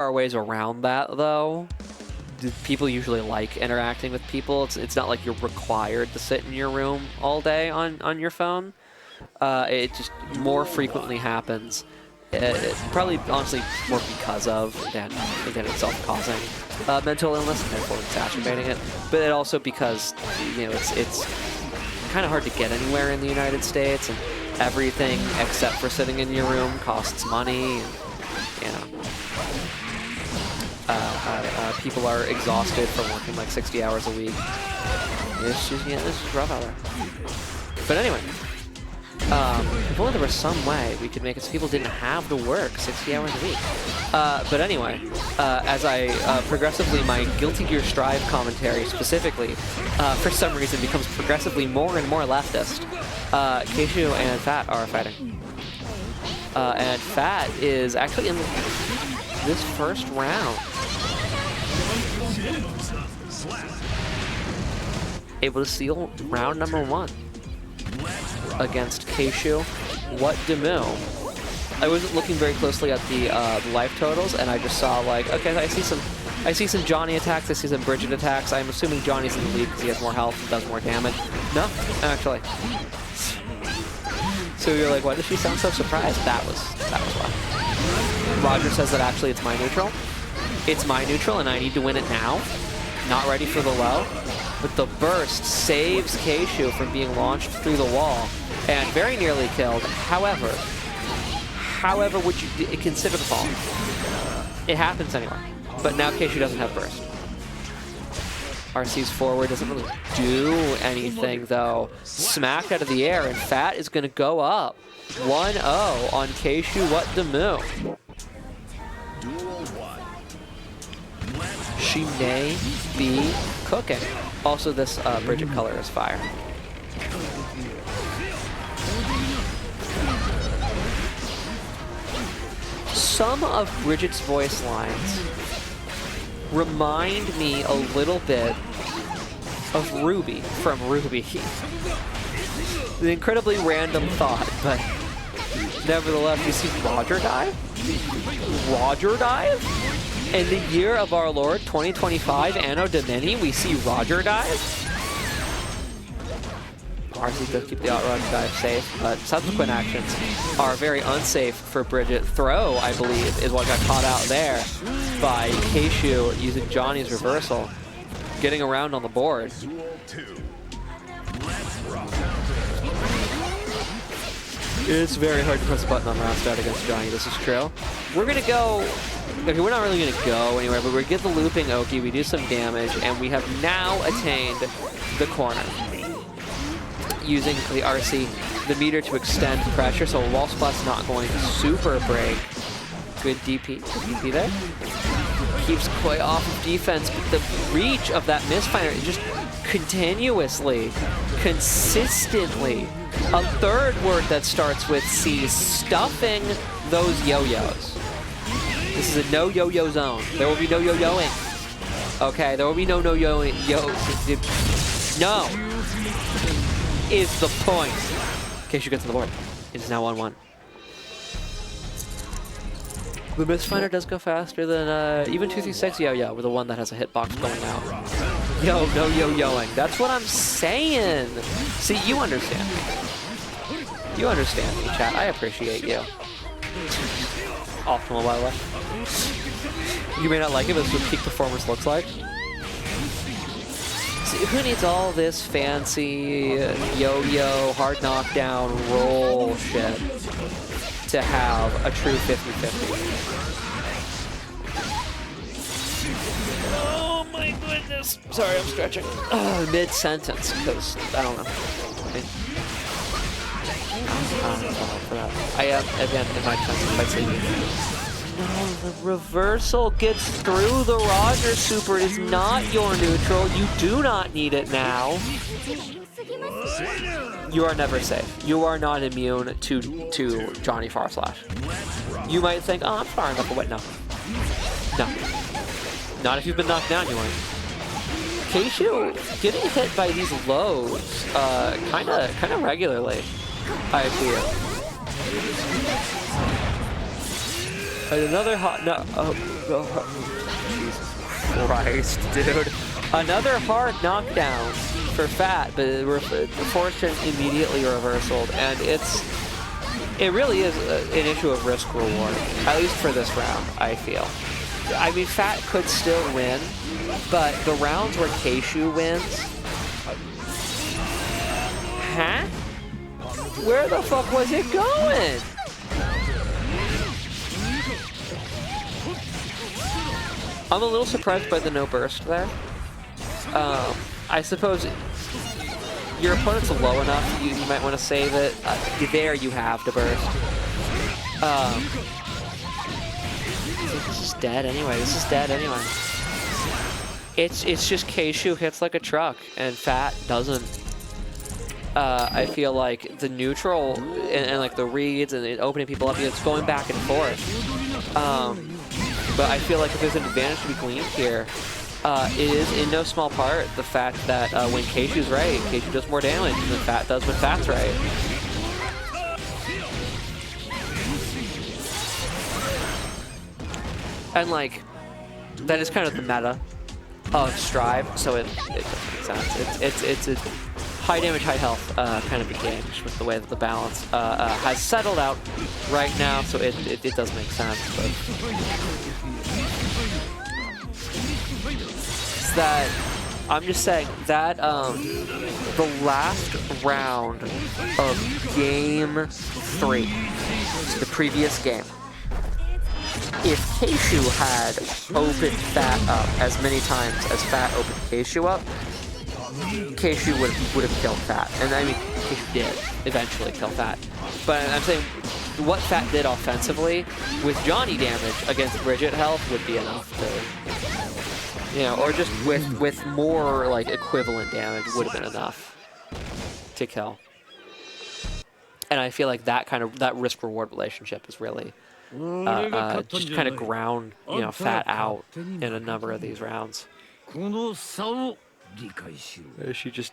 are ways around that, though. People usually like interacting with people. It's not like you're required to sit in your room all day on your phone. It just more frequently happens. Probably, honestly, more because of than itself causing mental illness and therefore exacerbating it. But it also because, you know, it's kind of hard to get anywhere in the United States, and everything except for sitting in your room costs money. And, you know, people are exhausted from working like 60 hours a week. It's just, yeah, this is rough out there. But anyway. If only there was some way we could make it so people didn't have to work 60 hours a week. But anyway, as I progressively, my Guilty Gear Strive commentary specifically, for some reason becomes progressively more and more leftist, Kshu and Fat are fighting. And Fat is actually in this first round able to seal round number 1. Against Kshuewhatdamoo. I wasn't looking very closely at the life totals, and I just saw like, okay, I see some Johnny attacks, I see some Bridget attacks. I'm assuming Johnny's in the lead because he has more health and does more damage. No, actually. So you're like, why does she sound so surprised? That was why. Roger says that actually it's my neutral. It's my neutral, and I need to win it now. Not ready for the low. But the burst saves Kshu from being launched through the wall and very nearly killed. However, would you consider the fall? It happens anyway. But now Kshu doesn't have burst. RC's forward doesn't really do anything though. Smacked out of the air, and Fat is going to go up 1-0 on Kshuewhatdamoo. She may be cooking. Also, this Bridget color is fire. Some of Bridget's voice lines remind me a little bit of Ruby from Ruby. An incredibly random thought, but nevertheless, you see Roger dive? Roger dive? In the year of our Lord, 2025, Anno Domini, we see Roger dive. RC does keep the outrun dive safe, but subsequent actions are very unsafe for Bridget. Throw, I believe, is what got caught out there by Kshu using Johnny's reversal, getting around on the board. It's very hard to press a button on round start against Johnny, this is true. We're gonna go, okay, we're not really gonna go anywhere, but we get the looping Oki, we do some damage, and we have now attained the corner. Using the RC, the meter to extend pressure, so wall spot's not going to super break. Good DP there. Keeps Koi off of defense, but the reach of that misfire is just continuously, consistently. A third word that starts with C, stuffing those yo-yos. This is a no yo-yo zone. There will be no yo-yoing. Okay, there will be no yo-yoing. No is the point. Kshu gets on the board. It is now 1-1. The Mistfinder does go faster than even 236 yo-yo, with the one that has a hitbox going out. Yo, no yo-yoing. That's what I'm saying. See, you understand me. You understand me, chat. I appreciate you. Optimal, by the way. You may not like it, but this is what peak performance looks like. See, who needs all this fancy yo-yo, hard knockdown, roll shit to have a true 50-50? Oh my goodness. Sorry, I'm stretching. Mid-sentence, because I don't know. I am, again, in my defense, quite sleepy. No, the reversal gets through the Roger super. It is not your neutral. You do not need it now. You are never safe. You are not immune to Johnny Far Slash. You might think, oh, I'm far enough away. No. No. Not if you've been knocked down, you aren't. Kshu getting hit by these lows kind of regularly, I feel. And another hot, no, Jesus Christ, dude. Another hard knockdown for Fat, but fortune immediately reversaled, and it really is an issue of risk reward, at least for this round, I feel. I mean, Fat could still win, but the rounds where Kshu wins, huh? Where the fuck was it going? I'm a little surprised by the no burst there. I suppose your opponent's low enough, you might want to save it. There you have the burst. This is dead anyway. It's just Kshu hits like a truck, and Fat doesn't. I feel like the neutral and like the reads and opening people up, it's going back and forth. But I feel like if there's an advantage to be gleaned here, it is in no small part the fact that when Kshu's right, Kshu does more damage than Fat does when Fat's right. And like, that is kind of the meta of Strive, so it doesn't make sense. It's a high damage, high health kind of a game, just with the way that the balance has settled out right now, so it does make sense. But it's that, I'm just saying that the last round of Game 3, so the previous game, if Kshu had opened Fat up as many times as Fat opened Kshu up, Kshu would have killed Fat. And I mean, Kshu did eventually kill Fat. But I'm saying what Fat did offensively with Johnny damage against Bridget health would be enough to, you know, or just with more like equivalent damage would have been enough to kill. And I feel like that risk-reward relationship is really just kind of ground, you know, Fat out in a number of these rounds. She just